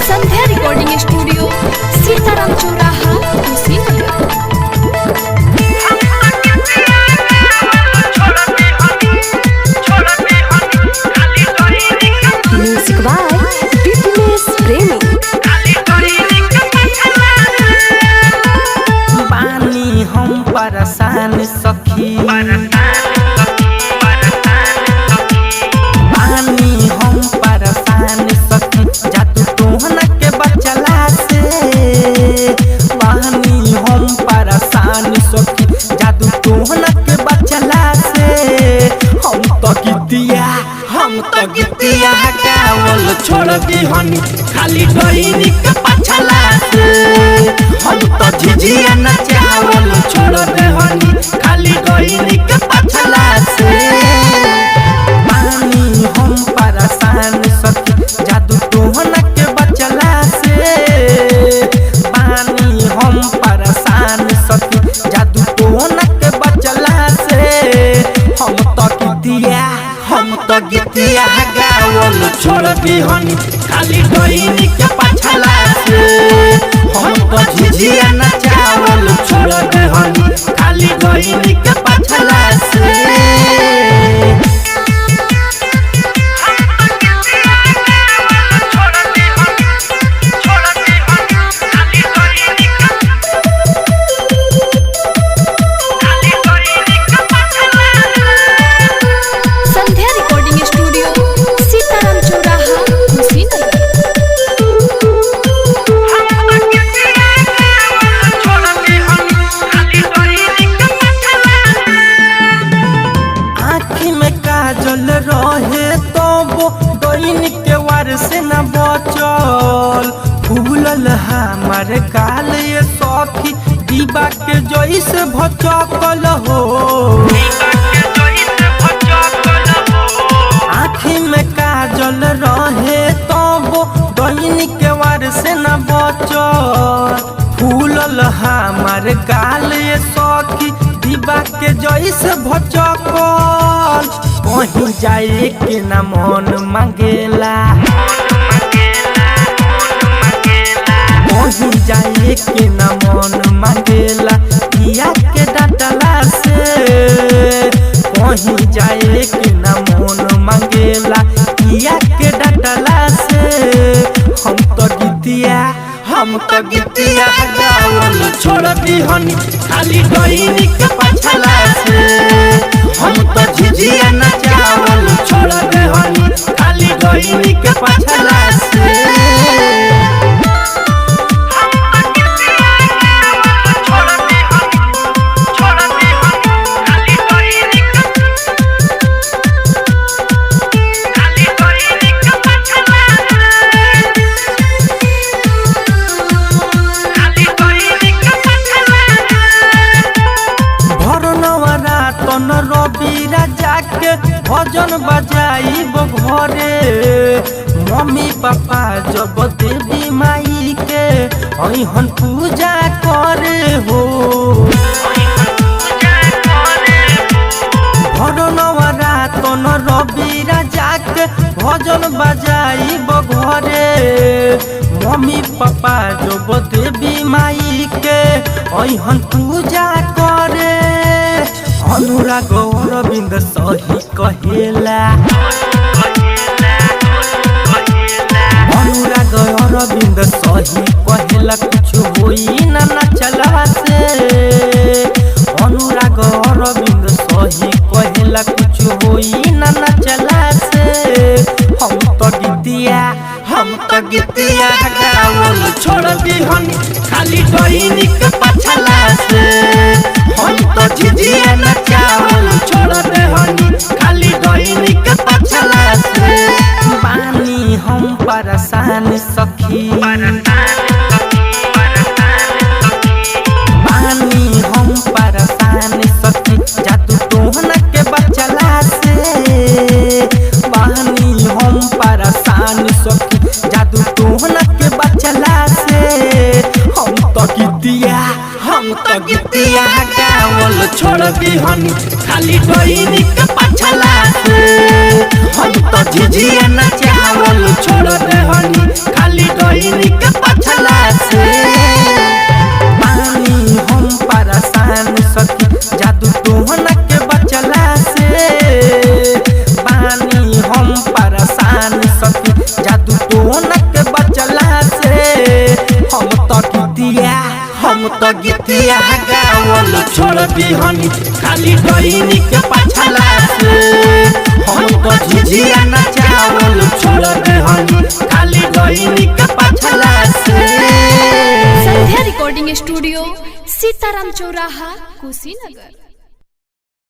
संध्या recording studio Sitaram चौराहा Kushinagar. Music by fitness प्रेमी। बानी हम परेशान सखी, बानी हम परेशान सखी, जादू टोहना के बचला से। बानी हम परेशान सखी, जादू टोहना के बचला से। हम तो गीतिया गावल छोड़ दी हनी, खाली डोइनी के पछला से। हम तो झिझिया नचावल छोड़ दे हनी, खाली डोइनी के पछला से। बानी हम परेशान सखी, जादू टोहना के बचला से। बानी हम परेशान सखी, जादू टोहना के बचला से। हम तो गीतिया गावल छोड़ दी हनी, खाली डोइनी के पछला से। हम तो झिझिया नचावल छोड़ दे हनी, खाली डोइनी के पछला से। काजल रहे तो वो डोइनी के वार से न बचल। फूलल हमार गाल ये सखी, दीवा के जैसे भचकल हो। आँखी में काजल रहे तो वो डोइनी के वार से न बचल। फूलल हमार गाल ये सखी, दीवा के जैसे भचकल। कहीं जाए के न मन मांगेला, कहीं जाए के न मन मांगेला, किया के डांटला से। कहीं जाए के न मन मांगेला, किया के डांटला से। हम तो गीतिया गावल छोड़ दी हनी, खाली डोइनी के पछला से। हम तो झिझिया नचावल छोड़ दे हनी, खाली डोइनी के पछला से। रवि राजा के भजन बजाइब घरे। मम्मी पापा जब देवी माई के अहन पूजा करे हो। भरनवरातन रवि राजा के भजन बजाइब घरे। मम्मी पापा जब देवी माई के अहन पूजा करे। अनुराग अरविंद सही कहेला, अनुराग अरविंद सही कहेला, कुछ होई ना नचला से। अनुराग अरविंद सही कहेला, कुछ होई ना नचला से। हम तो गीतिया गावल छोड़ दी हनी, खाली डोइनी के पछला से। हम तो झिझिया नचावल छोड़ दे हनी, खाली डोइनी के पछला से। बानी हम परेशान सखी, बानी हम परेशान सखी, जादू टोहना के बचला से। बानी हम परेशान सखी, जादू टोहना के बचला से। हम तो गीतिया गावल छोड़ दी हनी, खाली डोइनी के पछला से। हम तो झिझिया नचावल छोड़ दे हनी, खाली डोइनी हम तो गीतिया गावल छोड़ दिहनी खाली डईनी के पछला से। हम तो झिझिया नचावल छोड़ दिहनी खाली डईनी के पछला से। संध्या रिकॉर्डिंग स्टूडियो सीताराम चौराहा कुशीनगर।